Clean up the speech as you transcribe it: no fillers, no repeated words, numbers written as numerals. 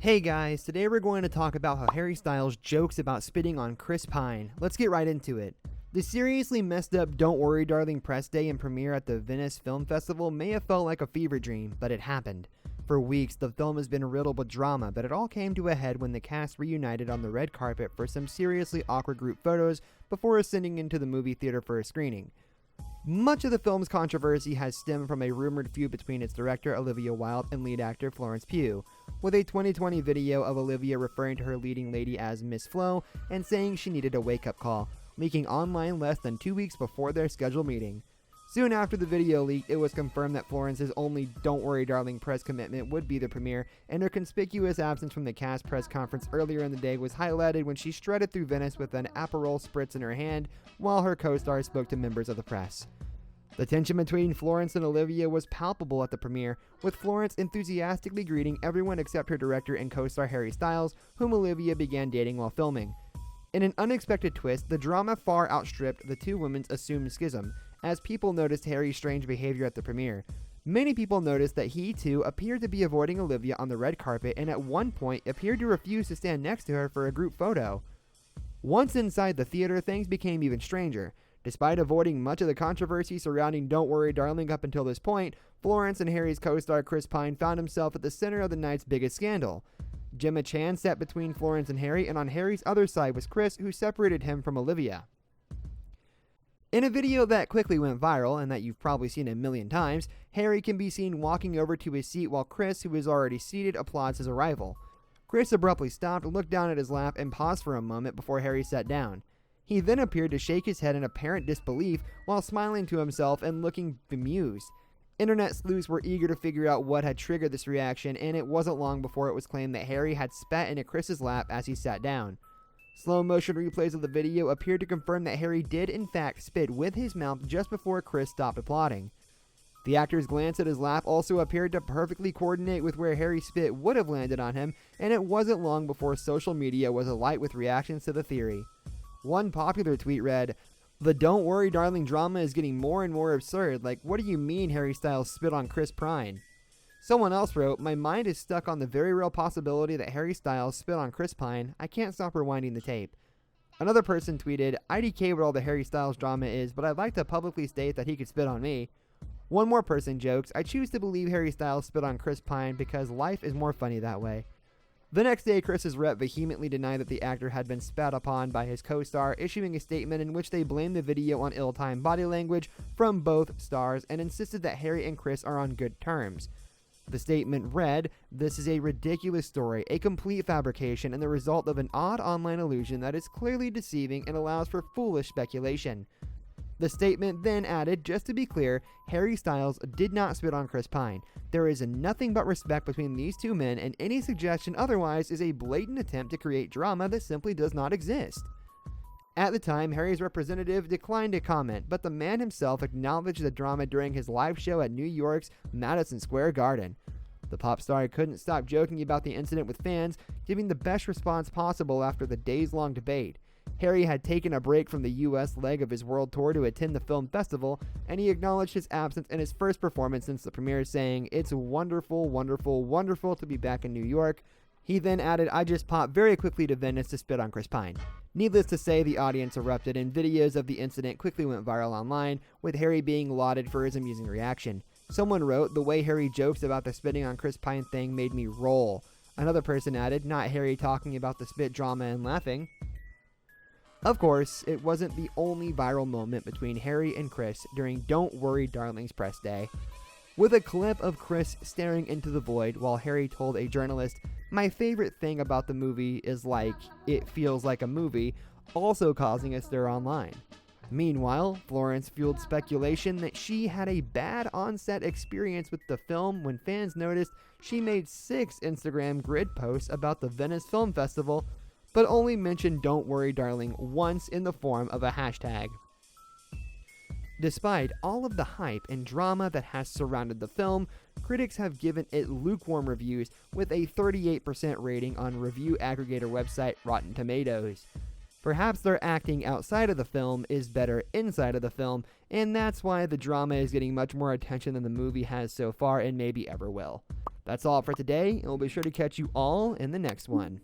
Hey guys, today we're going to talk about how Harry Styles jokes about spitting on Chris Pine. Let's get right into it. The seriously messed up Don't Worry Darling press day and premiere at the Venice Film Festival may have felt like a fever dream, but it happened. For weeks, the film has been riddled with drama, but it all came to a head when the cast reunited on the red carpet for some seriously awkward group photos before ascending into the movie theater for a screening. Much of the film's controversy has stemmed from a rumored feud between its director Olivia Wilde and lead actor Florence Pugh, with a 2020 video of Olivia referring to her leading lady as Miss Flo and saying she needed a wake-up call, leaking online less than 2 weeks before their scheduled meeting. Soon after the video leaked, it was confirmed that Florence's only Don't Worry Darling press commitment would be the premiere, and her conspicuous absence from the cast press conference earlier in the day was highlighted when she strutted through Venice with an Aperol spritz in her hand while her co-star spoke to members of the press. The tension between Florence and Olivia was palpable at the premiere, with Florence enthusiastically greeting everyone except her director and co-star Harry Styles, whom Olivia began dating while filming. In an unexpected twist, the drama far outstripped the two women's assumed schism, as people noticed Harry's strange behavior at the premiere. Many people noticed that he, too, appeared to be avoiding Olivia on the red carpet and at one point appeared to refuse to stand next to her for a group photo. Once inside the theater, things became even stranger. Despite avoiding much of the controversy surrounding Don't Worry Darling up until this point, Florence and Harry's co-star Chris Pine found himself at the center of the night's biggest scandal. Gemma Chan sat between Florence and Harry, and on Harry's other side was Chris, who separated him from Olivia. In a video that quickly went viral, and that you've probably seen a million times, Harry can be seen walking over to his seat while Chris, who is already seated, applauds his arrival. Chris abruptly stopped, looked down at his lap, and paused for a moment before Harry sat down. He then appeared to shake his head in apparent disbelief while smiling to himself and looking bemused. Internet sleuths were eager to figure out what had triggered this reaction, and it wasn't long before it was claimed that Harry had spat into Chris's lap as he sat down. Slow motion replays of the video appeared to confirm that Harry did in fact spit with his mouth just before Chris stopped applauding. The actor's glance at his lap also appeared to perfectly coordinate with where Harry's spit would have landed on him, and it wasn't long before social media was alight with reactions to the theory. One popular tweet read, "The Don't Worry Darling drama is getting more and more absurd, like what do you mean Harry Styles spit on Chris Pine?" Someone else wrote, "My mind is stuck on the very real possibility that Harry Styles spit on Chris Pine. I can't stop rewinding the tape." Another person tweeted, "IDK what all the Harry Styles drama is, but I'd like to publicly state that he could spit on me." One more person jokes, "I choose to believe Harry Styles spit on Chris Pine because life is more funny that way." The next day, Chris's rep vehemently denied that the actor had been spat upon by his co-star, issuing a statement in which they blamed the video on ill-timed body language from both stars and insisted that Harry and Chris are on good terms. The statement read, "This is a ridiculous story, a complete fabrication, and the result of an odd online illusion that is clearly deceiving and allows for foolish speculation." The statement then added, "Just to be clear, Harry Styles did not spit on Chris Pine. There is nothing but respect between these two men, and any suggestion otherwise is a blatant attempt to create drama that simply does not exist." At the time, Harry's representative declined to comment, but the man himself acknowledged the drama during his live show at New York's Madison Square Garden. The pop star couldn't stop joking about the incident with fans, giving the best response possible after the days-long debate. Harry had taken a break from the U.S. leg of his world tour to attend the film festival, and he acknowledged his absence in his first performance since the premiere, saying, "It's wonderful, wonderful, wonderful to be back in New York." He then added, "I just popped very quickly to Venice to spit on Chris Pine." Needless to say, the audience erupted, and videos of the incident quickly went viral online, with Harry being lauded for his amusing reaction. Someone wrote, "The way Harry jokes about the spitting on Chris Pine thing made me roll." Another person added, "Not Harry talking about the spit drama and laughing." Of course, it wasn't the only viral moment between Harry and Chris during Don't Worry Darling's press day. With a clip of Chris staring into the void while Harry told a journalist, "My favorite thing about the movie is like, it feels like a movie," also causing a stir online. Meanwhile, Florence fueled speculation that she had a bad on-set experience with the film when fans noticed she made 6 Instagram grid posts about the Venice Film Festival, but only mentioned Don't Worry Darling once in the form of a hashtag. Despite all of the hype and drama that has surrounded the film, critics have given it lukewarm reviews with a 38% rating on review aggregator website Rotten Tomatoes. Perhaps their acting outside of the film is better inside of the film, and that's why the drama is getting much more attention than the movie has so far and maybe ever will. That's all for today, and we'll be sure to catch you all in the next one.